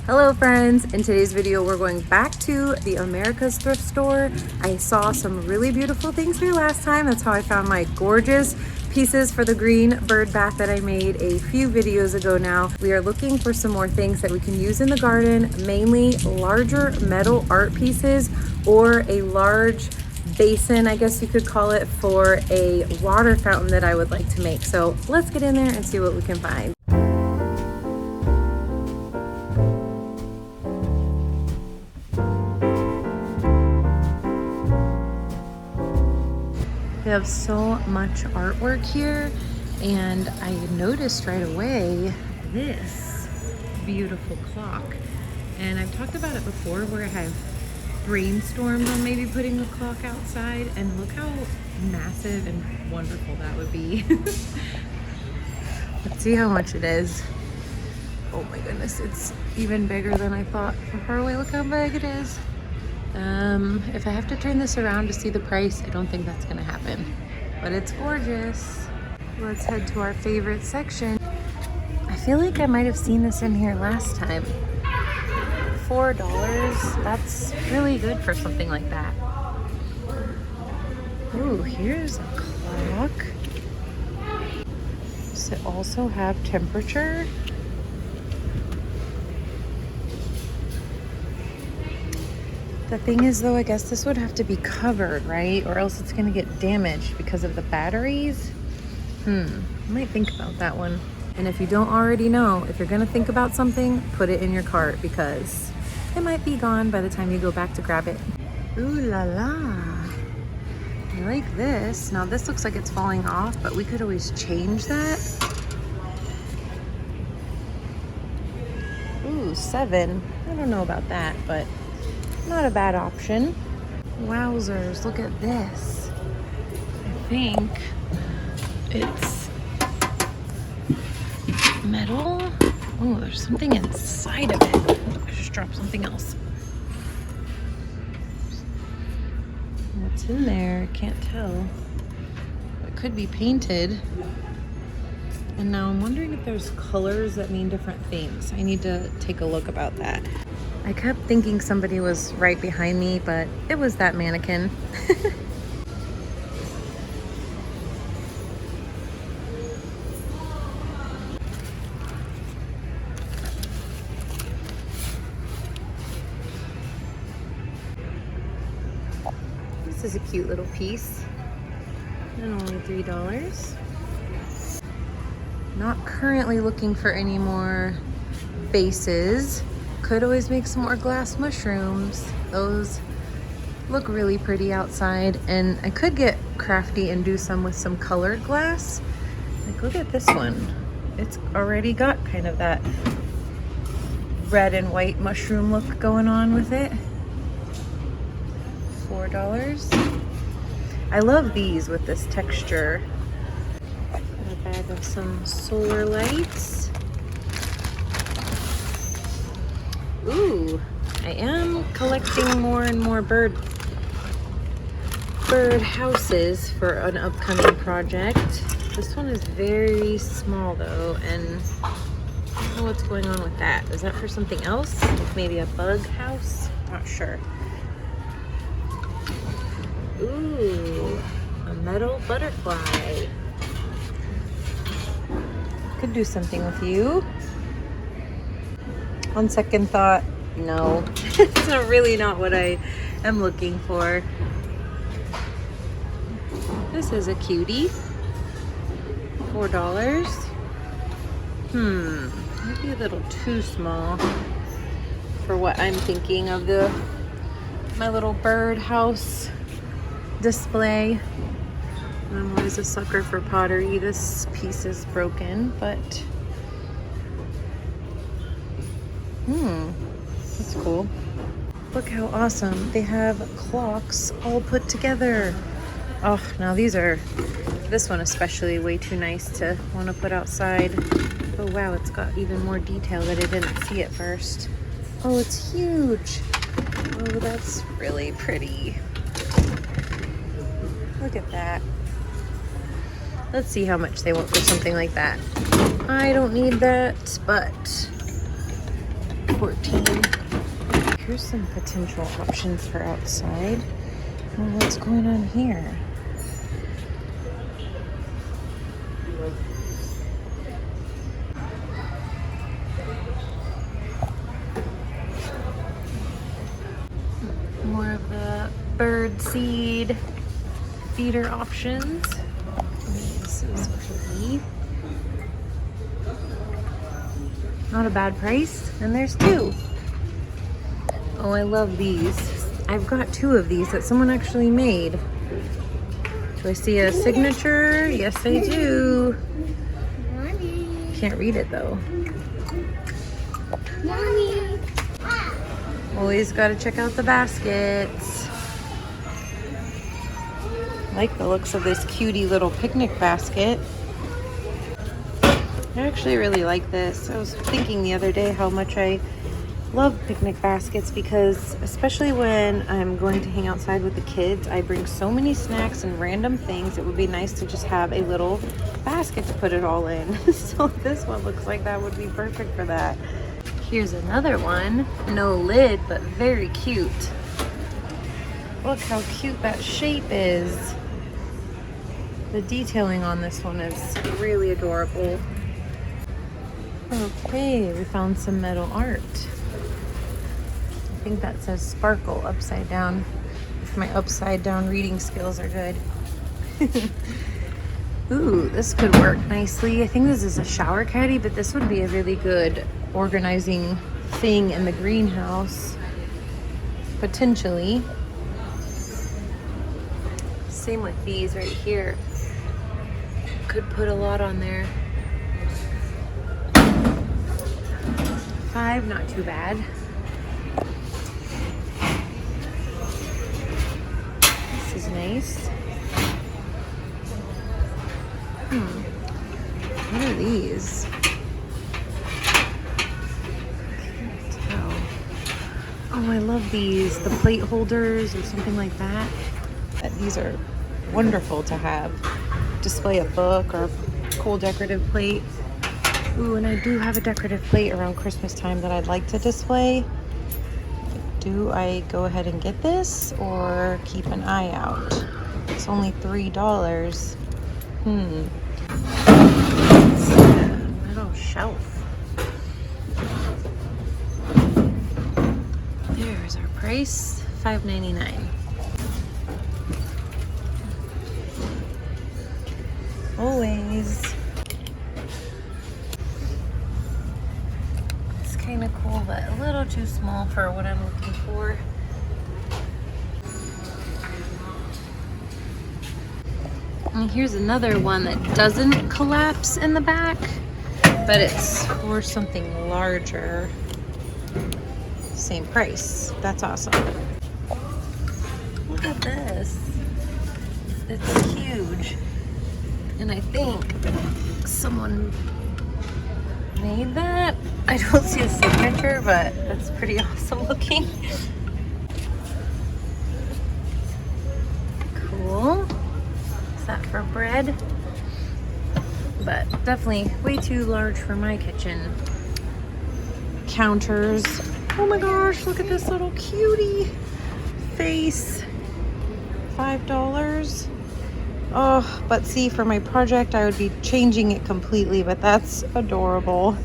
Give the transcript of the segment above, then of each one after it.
Hello friends, in today's video we're going back to the America's thrift store. I saw some really beautiful things here last time. That's how I found my gorgeous pieces for the green bird bath that I made a few videos ago now. We are looking for some more things that we can use in the garden, mainly larger metal art pieces or a large basin, I guess you could call it, for a water fountain that I would like to make. So let's get in there and see what we can find. They have so much artwork here, and I noticed right away this beautiful clock. And I've talked about it before where I have brainstormed on maybe putting the clock outside, and look how massive and wonderful that would be. Let's see how much it is. Oh my goodness, it's even bigger than I thought from far away. Look how big it is. If I have to turn this around to see the price, I don't think that's gonna happen, but it's gorgeous. Let's head to our favorite section. I feel like I might have seen this in here last time. $4, that's really good for something like that. Ooh, here's a clock. Does it also have temperature? The thing is though, I guess this would have to be covered, right? Or else it's gonna get damaged because of the batteries. I might think about that one. And if you don't already know, if you're gonna think about something, put it in your cart because it might be gone by the time you go back to grab it. Ooh la la. I like this. Now this looks like it's falling off, but we could always change that. Ooh, 7. I don't know about that, but not a bad option. Wowzers, look at this. I think it's metal. Oh, there's something inside of it. I just dropped something else. What's in there? Can't tell. It could be painted. And now I'm wondering if there's colors that mean different things. I need to take a look about that. I kept thinking somebody was right behind me, but it was that mannequin. This is a cute little piece, and only $3. Not currently looking for any more bases. Could always make some more glass mushrooms. Those look really pretty outside, and I could get crafty and do some with some colored glass. Like, look at this one. It's already got kind of that red and white mushroom look going on with it. $4. I love these with this texture. Got a bag of some solar lights. Ooh, I am collecting more and more bird houses for an upcoming project. This one is very small though, and I don't know what's going on with that. Is that for something else? Like maybe a bug house? Not sure. Ooh, a metal butterfly. Could do something with you. On second thought, no. It's really not what I am looking for. This is a cutie. $4. Maybe a little too small for what I'm thinking of my little bird house display. I'm always a sucker for pottery. This piece is broken, but that's cool. Look how awesome. They have clocks all put together. Oh, now this one especially, way too nice to want to put outside. Oh wow, it's got even more detail that I didn't see at first. Oh, it's huge. Oh, that's really pretty. Look at that. Let's see how much they want for something like that. I don't need that, but $14. Here's some potential options for outside. Well, what's going on here? More of the bird seed feeder options. This is pretty. Not a bad price. And there's two. Oh, I love these. I've got two of these that someone actually made. Do I see a signature? Yes, I do. Can't read it though. Mommy. Always got to check out the baskets. I like the looks of this cutie little picnic basket. I actually really like this. I was thinking the other day how much I love picnic baskets because especially when I'm going to hang outside with the kids, I bring so many snacks and random things. It would be nice to just have a little basket to put it all in. So this one looks like that would be perfect for that. Here's another one. No lid, but very cute. Look how cute that shape is. The detailing on this one is really adorable. Okay, we found some metal art. I think that says sparkle upside down. If my upside down reading skills are good. Ooh, this could work nicely. I think this is a shower caddy, but this would be a really good organizing thing in the greenhouse. Potentially. Same with these right here. Could put a lot on there. $5, not too bad. This is nice. What are these? Can't tell. Oh, I love these. The plate holders or something like that. These are wonderful to have. Display a book or a cool decorative plate. Ooh, and I do have a decorative plate around Christmas time that I'd like to display. Do I go ahead and get this or keep an eye out? It's only $3. It's a little shelf. There's our price, $5.99. Always. It's kind of cool, but a little too small for what I'm looking for. And here's another one that doesn't collapse in the back, but it's for something larger. Same price. That's awesome. Look at this. It's huge. And I think someone made that. I don't see a signature, but that's pretty awesome looking. Cool. Is that for bread? But definitely way too large for my kitchen. Counters. Oh my gosh, look at this little cutie face. $5. Oh, but see, for my project, I would be changing it completely, but that's adorable.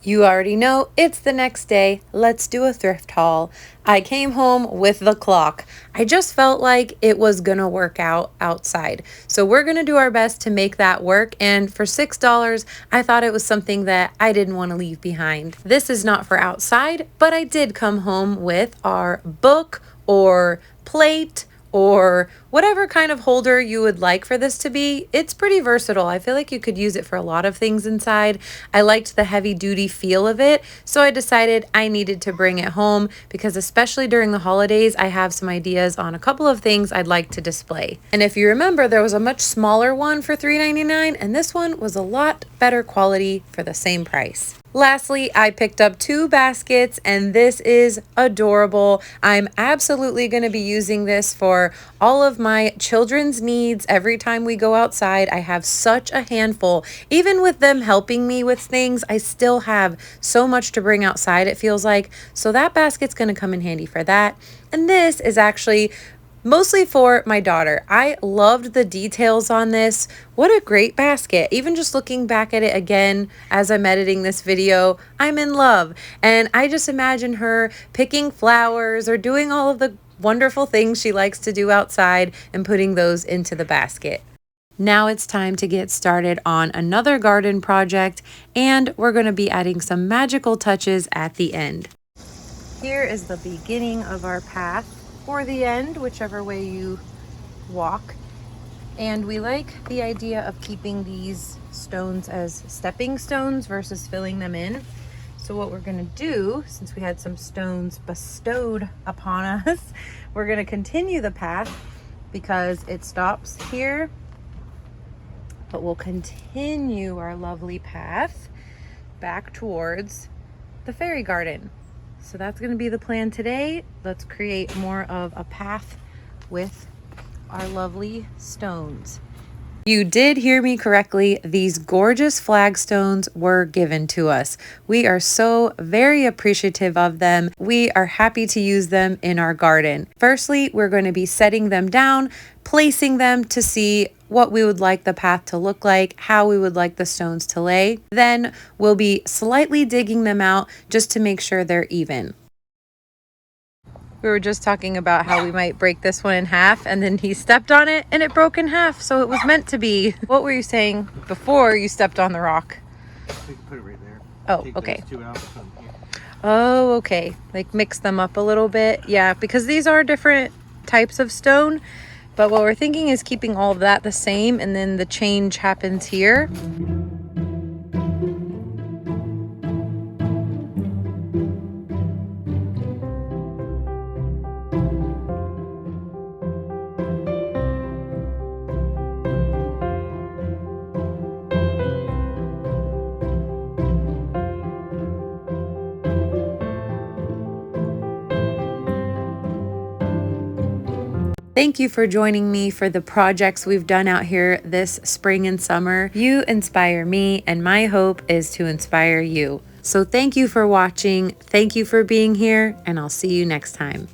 You already know, it's the next day. Let's do a thrift haul. I came home with the clock. I just felt like it was gonna work out outside. So we're gonna do our best to make that work. And for $6, I thought it was something that I didn't wanna leave behind. This is not for outside, but I did come home with our book or plate or whatever kind of holder you would like for this to be. It's pretty versatile. I feel like you could use it for a lot of things inside. I liked the heavy duty feel of it, so I decided I needed to bring it home because especially during the holidays, I have some ideas on a couple of things I'd like to display. And if you remember, there was a much smaller one for $3.99 and this one was a lot better quality for the same price. Lastly, I picked up 2 baskets and this is adorable. I'm absolutely going to be using this for all of my children's needs. Every time we go outside, I have such a handful. Even with them helping me with things, I still have so much to bring outside, it feels like. So that basket's going to come in handy for that. And this is actually mostly for my daughter. I loved the details on this. What a great basket. Even just looking back at it again as I'm editing this video, I'm in love. And I just imagine her picking flowers or doing all of the wonderful things she likes to do outside and putting those into the basket. Now it's time to get started on another garden project, and we're going to be adding some magical touches at the end. Here is the beginning of our path, or the end, whichever way you walk. And we like the idea of keeping these stones as stepping stones versus filling them in. So what we're gonna do, since we had some stones bestowed upon us, we're gonna continue the path because it stops here, but we'll continue our lovely path back towards the fairy garden. So that's going to be the plan today. Let's create more of a path with our lovely stones. You did hear me correctly. These gorgeous flagstones were given to us. We are so very appreciative of them. We are happy to use them in our garden. Firstly, we're going to be setting them down, placing them to see what we would like the path to look like, how we would like the stones to lay. Then we'll be slightly digging them out just to make sure they're even. We were just talking about how we might break this one in half, and then he stepped on it and it broke in half, so it was meant to be. What were you saying before you stepped on the rock? We can put it right there. Oh, take okay. Those two out, put them here. Oh, okay. Like mix them up a little bit. Yeah, because these are different types of stone, but what we're thinking is keeping all of that the same, and then the change happens here. Thank you for joining me for the projects we've done out here this spring and summer. You inspire me, and my hope is to inspire you. So thank you for watching. Thank you for being here, and I'll see you next time.